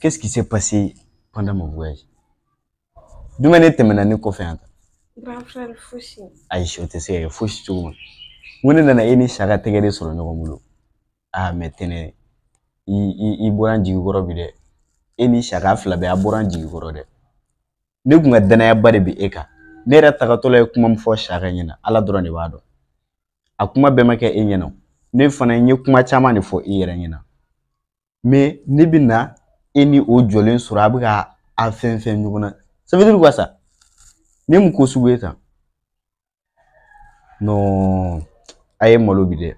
Qu'est-ce qui s'est passé pendant mon voyage? D'où m'en est amené confiance? Grand frère Fouchi. Aïe, je te sais, Fouchi tout le monde. Vous n'êtes pas une chara tegere sur le nom. Ah, mais tenez, il boit du gros bide. Eni chara flabe a boran du gros de. Ne vous m'êtes donné à bari eka. Ne ratakatole kuma fo chara nyina. Ala drone de wado. Akuma bemake enyeno. Ne fana nye kuma chama ne fo iyere nyina. Mais ne bina eni o jolin sur abuga a fin nyuguna. Ça veut dire quoi ça? Ne mu ko suweta. Non, aye malo bide.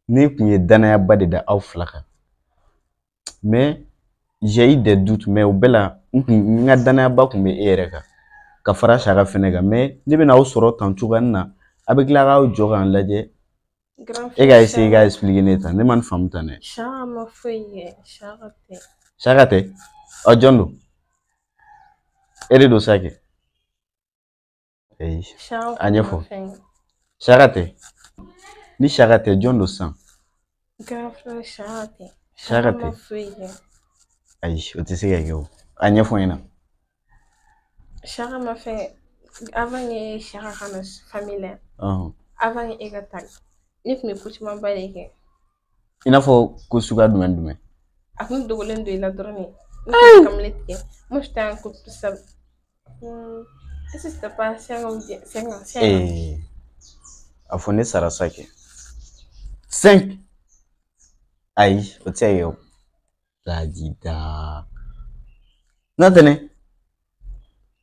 Ne kunye danaya bade da au flaka. Mais j'ai eu des doutes mais au bela nga danaya ba kumbe ereka. Ka fara shaka fenega mais ne bina au soro tantuga na avec la ga o joga en laje. E ga essayer ga expliquer neta ne man fam tane. Shara ma feye, sharate. Sharate? O jondo. Ere do sake. Ei. Anyefo. Sharate. Ni sharate jondo san. Grand frère sharate. Sharate. Aïe, o te seke yo. Anyefo ina. Shara ma fe avant ye shara kana famille. Avant ye egatag. Nif me kuchima baleke. Ina fo kusuga dume. Akun dogolen do ila drone. Kamletke. Moi j'étais un coup de ça. Est-ce que c'était pas 5 Eh. Afone sarasake. 5. Aïe, o te yo. Radida. Natene.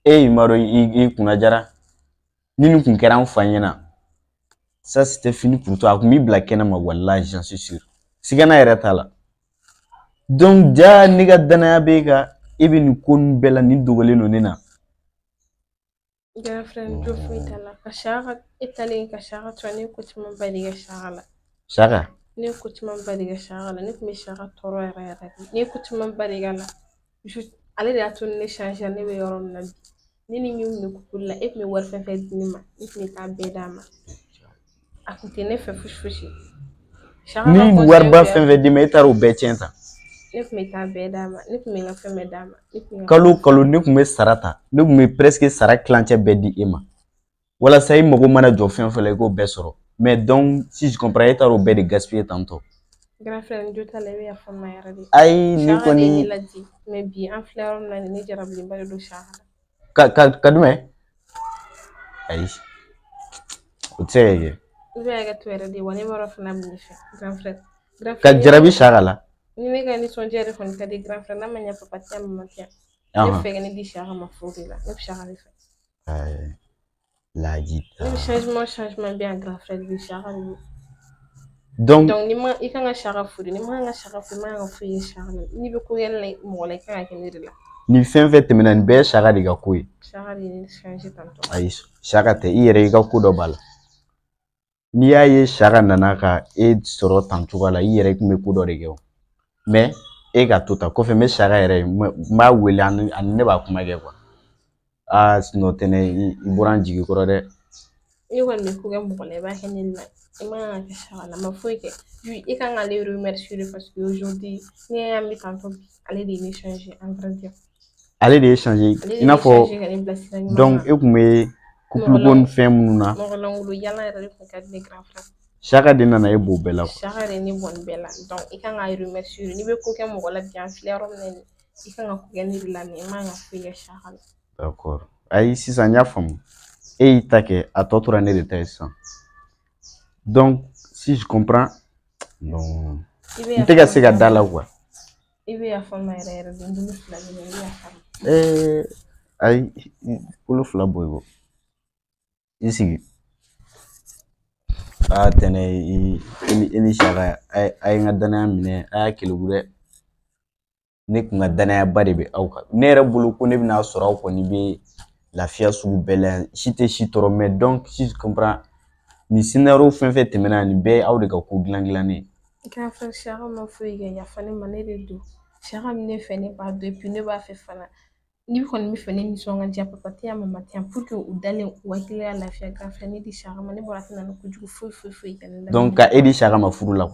Eh, maro i kunajara. Nini kun kera mfanyena. Ça c'était fini pour toi. Akumi blakena ma wallahi, j'en suis sûr. Sigana ereta la. Donc ja niga danaya beka ibi ni kon bela ni dogole no nena. Grand frère jo fuitala ka shara etale ka shara twane ko tima baliga shara. Shara. Ne ko tima baliga shara ne me shara toro era. Ne ko tima baliga la. Ale de atun ne changer ne be yorom na. Ni me kukula et me war fe dinima it me ta bedama. Akute ne fe fushi. Ni warba fe dima etaro bechenta. Nif me ta bedama, nif me nga fe medama. Kalo ne kume sarata. Ne kume presque sara clanche bedi ema. Voilà ça il mogo mana jo fen fele go besoro. Mais donc si je comprends etaro bedi gaspiller tantôt. Grand frère njota lewe ya fama yaradi. Ay ni ko ni la di mais bi en fleur na ni jarabli mbale do shahada. Kadume? Ay. Uteye. Ube aga tuere di wani maro fana mnife. Grand frère. Ka jarabi shagala. Ni mega ni sonjere fon kadi grand frère na manya papatia mamatia. Ne fega ni di shaga mafuri la. Ne shaga le fe. Ay. La jita. Le changement bien grand frère di shaga. Donc ni ma ikanga shaga furi ni ma nga shaga furi ma nga furi shaga. Ni be ko yelle mo la ikanga keniri la. Ni fen fe temena ni be shaga diga koy. Shaga ni changer tanto. Ay shaga te iyere ga ko do bala. Ni ya ye shaga nana ka e soro tantuga la iyere kume ko do de ge. Mais e ga tota ko fe me shaga ere ma wele an ne ba kuma ge kwa. Ah sino tene i boran jigi ko de. I wal me ko ga mo le ba kenil la. Ima ka shaga la ma foi ke. I kan aller remercier parce que aujourd'hui ni ya mi tanto aller de changer en grandir. Aller de changer. Ina fo donc e kume couple gon fem nuna. Mo langulu yalla yara ko kadne grand frère. Chaque dina na e bo bela ko. Chaque ni bon bela. Donc i kan aller remercier ni be ko ke mo la bien fleur neni. I kan ko gani la ni ma nga fuye chaque. D'accord. Aïe si ça nya fam. Et il t'a que à toi tourner de tes sang. Donc si je comprends non. Il te casse ga dala quoi. Il veut femme erreur de nous fla aïe pour le fla boy. Ici. Ah tene ini shaga ay nga dana mine ay kilugure ne kunga dana bari be awka ne rabulu ko ne bina sura ko ni be lafiya sugu bele si toro mais donc si je comprends ni sinaro fen fe temena ni be awde ka ko glanglané ka fa shaga ma fuiga ya fane manere do shaga ne fene ba depuis ne ba fe fana ni ko mi fene ni so nga japp patia mama tiam pour que ou dalen wakile ya lafiya ka fene di shaga ma ne bora tana ko jugu fu donc ka edi shaga ma furu la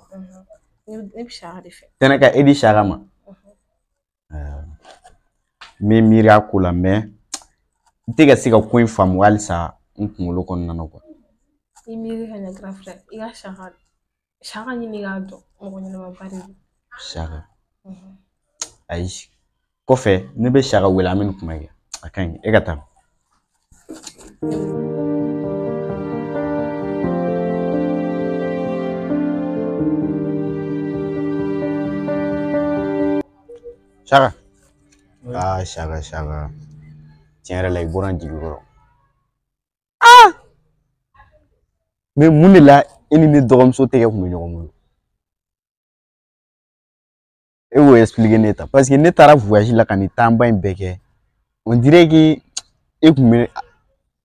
Ne bɛ saga de fɛ. Tɛnɛ ka edi saga ma. Me miiri a ko la mais n tɛ ka se ka ko in faamu halisa n kunkolo kɔnɔna na quoi. I miiri ka ɲɛ grand frère i ka saga ɲini k'a dɔn mɔgɔ ɲɛnamaba de don. Saga. Ayi. Kɔfɛ ne bɛ saga wele an bɛ nin kuma kɛ. A ka ɲi e ka taa. Saga. Ah saga. Tiɲɛ yɛrɛ la i bɔra n jigi kɔrɔ. Mais mun de la e ni ne dɔgɔmuso tɛgɛ kun bɛ ɲɔgɔn bolo? E b'o expliquer ne ta parce que ne taara voyage la ka nin temps ba in bɛɛ kɛ. On dirait que e kun bɛ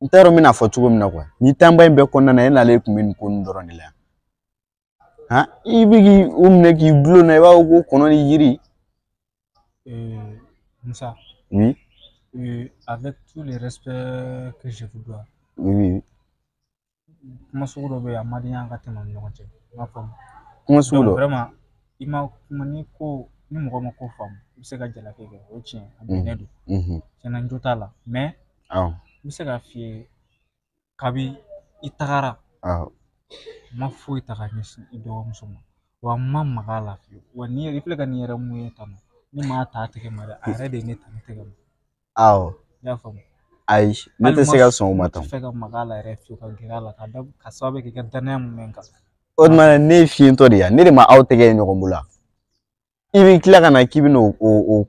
n t'a dɔn n bɛna fɔ cogo min na quoi. Nin temps ba in bɛɛ kɔnɔna na e n'ale kun bɛ nin ko nin dɔrɔn de la yan. Han i bɛ k'i o minɛ k'i dulon na i b'a fɔ ko kɔnɔ ni yiri. Moussa. Oui. Avec tout le respect que je vous dois. Oui. Kuma sugu dɔ bɛ yen a man di n ye an ka tɛmɛ ni ɲɔgɔn cɛ. I m'a faamu. Kuma sugu dɔ. Vraiment i ma kuma ni mɔgɔ ma ko faamu i bɛ se ka jalaki kɛ o ye tiɲɛ a bɛnnen don. Tiɲɛna n jo t'a la mais n bɛ se k'a f'i ye kabi i tagara n ma foyi ta ka ɲɛsin i dɔgɔmuso ma wa n ma maga a la fiyewu wa i filɛ ka nin yɛrɛ mun ye tan ne m'a ta a tɛgɛ ma dɛ a yɛrɛ de ye ne ta ne tɛgɛ ma. Awɔ. I y'a faamu. Ayi ne tɛ se ka sɔn o ma tan. Ne tɛ fɛ ka maga a la yɛrɛ fiyewu ka gɛrɛ a la ka sababu kɛ i ka danaya mun bɛ n kan. O tuma ne ye fiyentɔ de ye ne de ma aw tɛgɛ ye ɲɔgɔn bolo. I bɛ tila ka na k'i bɛ n'o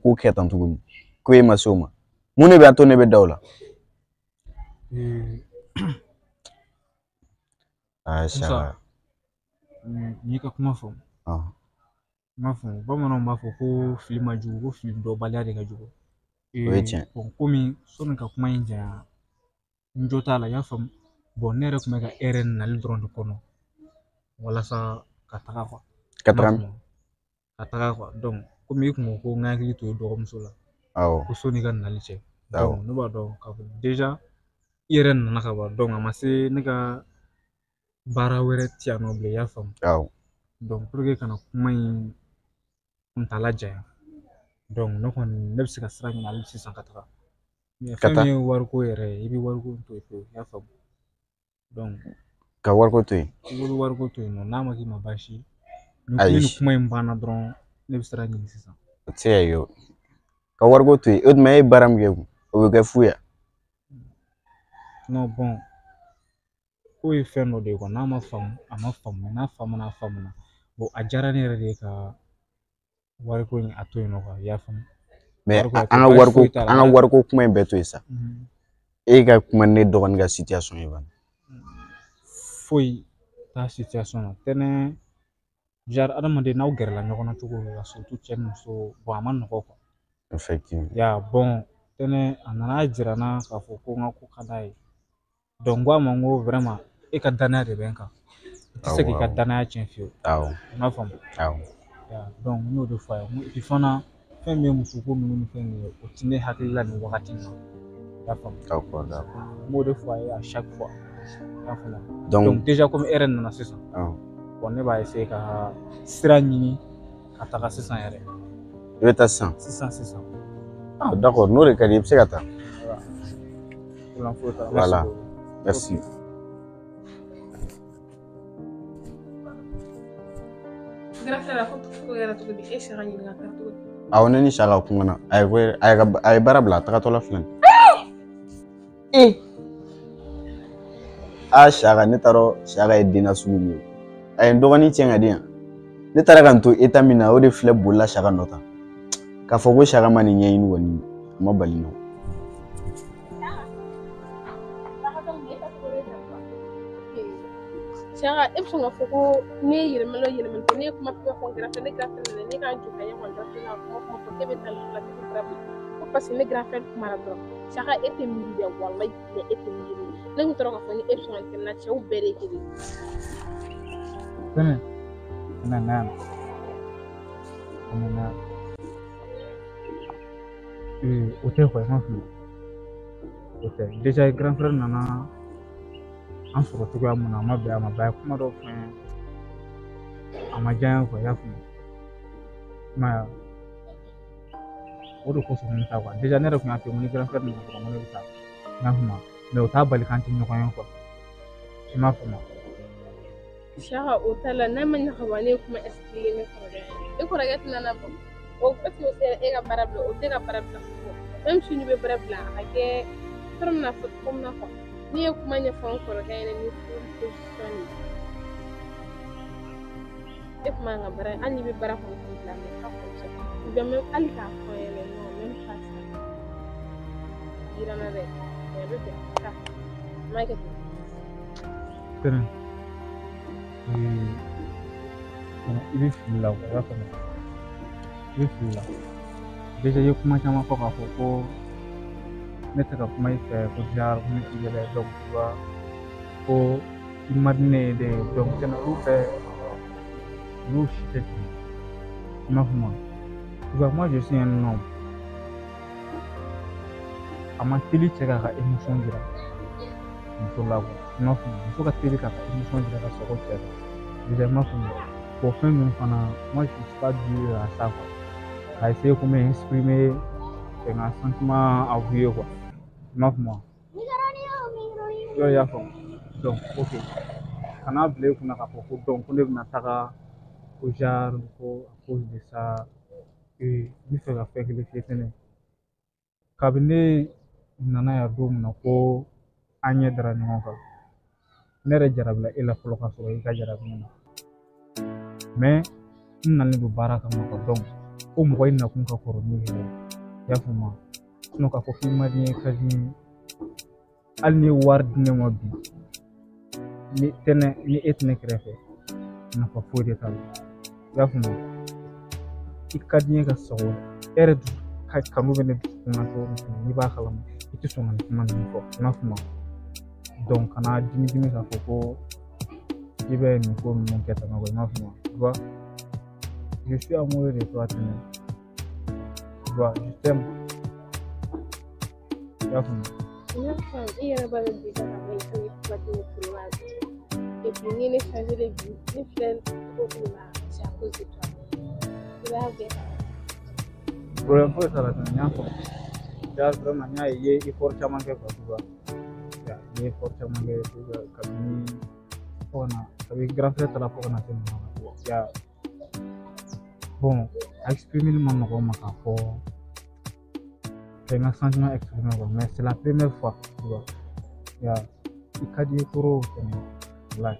ko kɛ tan tuguni ko e ma se o ma. Mun de b'a to ne bɛ da o la? Musa n'i ka kuma faamu. N m'a faamu bamananw b'a fɔ ko fili ma jugu ko fili dɔnbaliya de ka jugu. O ye tiɲɛ. Komi sɔnni ka kuma in janya n jo t'a la i y'a faamu. Ne yɛrɛ tun bɛ ka hɛrɛ nali dɔrɔn de kɔnɔ walasa ka taga quoi. Ka taga quoi donc komi i kun ko ko n ka hakili to i dɔgɔmuso la. Awɔ. Ko sɔnni ka nali cɛ. Donc ne b'a dɔn k'a fɔ déjà i yɛrɛ nana ka ban donc a ma se ne ka baara wɛrɛ ti yan nɔ bilen i y'a faamu. Awɔ. Donc pour que kana kuma in kuntala janya donc ne kɔni ne bɛ se ka sira ɲini hali sisan ka taga. Mais fɛn min ye wariko yɛrɛ ye i bɛ wariko to yen pewu i y'a faamu. Donc ka wariko to yen. I bɛ wariko to yen nɔ n'a ma k'i ma baasi ye. Ni kuma in banna dɔrɔn ne bɛ sira ɲini sisan. O tɛ se ka kɛ o. Ka wariko to yen o tuma e ye baara min kɛ kun o bɛ kɛ fu ya. Non bon ko ye fɛn dɔ de ye quoi n'a ma faamu a ma faamu mais n'a faamuna bon a diyara ne yɛrɛ de ye ka wariko in a to yen nɔ quoi i y'a faamu. Mais an ka wariko kuma in bɛɛ to yen sa. E ka kuma ne dɔgɔnin ka situation ye ban. Foyi t'a situation na tɛnɛ genre adamaden n'aw gɛrɛla ɲɔgɔn na cogo dɔ la surtout cɛ ni muso bon a ma nɔgɔ quoi. Effectivement. Ya bon tɛnɛ a nana jira n na k'a fɔ ko n ka ko ka d'a ye donc n ko a ma n ko vraiment e ka danaya de bɛ n kan i tɛ se k'i ka danaya tiɲɛ fiyewu. Awɔ. I m'a faamu. Awɔ. Donc n y'o de fɔ a ye et puis fana fɛn min ye musoko ninnu ni fɛn ninnu ye o tɛ ne hakili la nin wagati in na i y'a faamu. D'accord. N b'o de fɔ a ye à chaque fois i y'a faamu. Donc déjà comme e yɛrɛ nana sisan bon ne b'a essayer ka sira ɲini ka taga sisan yɛrɛ. I bɛ taa sisan. Sisan. D'accord n'o de ka di i bɛ se ka taa. Voilà. Merci. Awɔ ne ni Saka kumana a ye baara bila a tagatɔla filɛ nin ye. Saka ne t'a dɔn Saka ye den nasugu min ye a ye n dɔgɔnin cɛn ka di yan ne taara ka n to état min na o de filɛ bolila Saka nɔ tan k'a fɔ ko Saka ma nin ɲɛɲini kɔni a ma bali n na. Saka e bɛ sɔn k'a fɔ ko ne ye yɛlɛmana ko ne ye kuma fɛn fɔ n kɛrɛfɛ ne gafɛ nana ne k'a jɔ ka ɲɛ kɔni dɔ la kuma fɔ k'e bɛ taa la ne bɛ fara ko parce que ne gafɛ kumara dɔrɔn Saka e tɛ miiri dɛ walayi e tɛ miiri ne kun tora k'a fɔ ni e bɛ sɔn ka kɛ na cɛw bɛɛ de ye kelen. Fɛnɛ o tɛ quoi i m'a faamu o tɛ déjà grand frère nana an sɔrɔ cogoya mun na a ma bɛn a ma kuma dɔw fɛn a ma diya n ye quoi i y'a faamu. ma o de ko so mun ta quoi déjà ne rek na fi mun grand frère ni ko mun ta na fuma mais o ta bali kan tin ko yon ko ma fuma Shaka utala na man xamane kuma expliquer ko rek e ko rek na ba o ko ci e ga barab o te ga barab la ko même si ñu be barab la ak from na fot comme na ko ni kuma nya fon ko rek ay ni position e kuma nga bara ani be bara ko la me ka ko so be même ali ka ko ele no même pas ça irana rek e be ka ma ke tenen ibi fila ko ya fana ibi fila déjà ye kuma caman fɔ k'a fɔ ko ne tɛ ka kuma i fɛ ko jar ko ne t'i yɛlɛ donc tu vois ko i ma di ne ye de donc tɛnɛ olu bɛɛ olu si tɛ ten i m'a faamu tu vois moi je suis un homme a ma teli cɛ k'a ka émotion jira muso la quoi i m'a faamu muso ka teli k'a ka émotion jira ka sɔgɔ cɛ la déjà i m'a faamu bon fɛn min fana moi je suis pas dû à ça quoi à essayer comment exprimer un sentiment avoué quoi i m'a faamu yo y'a faamu donc ok kana bila i kunna k'a fɔ ko donc ko ne bɛna taga ko genre ko à cause de ça n bɛ fɛ ka fɛn kelen f'i ye kabini ne nana yan don min na ko an ɲɛ dara ɲɔgɔn kan ne yɛrɛ jarabila e la fɔlɔ ka sɔrɔ i ka jarabi ne na mais n nalen don baara kama quoi donc o mɔgɔ i nakun ka kɔrɔ ni yɛrɛ i y'a faamu sinon k'a fɔ k'i ma di n ye ka di n ye hali ni ye wari di ne ma bi ni e tɛ ne kɛrɛfɛ nafa foyi de t'a la i y'a faamu i ka di n ye ka sago e yɛrɛ ka kanu bɛ ne dusukun na cogo min n'i b'a kalama i tɛ sɔn ka nin kuma ninnu fɔ i m'a faamu donc kana dimi dimi k'a fɔ ko i bɛ nin ko ninnu kɛ tan quoi i m'a faamu tu vois je suis amoureux de toi Tene tu vois je t'aime i y'a faamu i yɛrɛ b'a dɔn bi ka bɛ i kuma di ne furu la et puis ni ne changer de vie ne filɛ cogo min na c'est à cause de toi i b'a bɛɛ problème foyi t'a la Tene n y'a faamu ja vraiment n y'a ye i ye effort caman kɛ quoi tu vois i ye effort caman kɛ kabini fo ka na kabini grand frère taara fo ka na se nin ma ya bon a exprimer ma nɔgɔn ma k'a fɔ kɛ n ka sentiment exprimer quoi mais c'est la première fois tu vois ya i ka di ye trop Tene walahi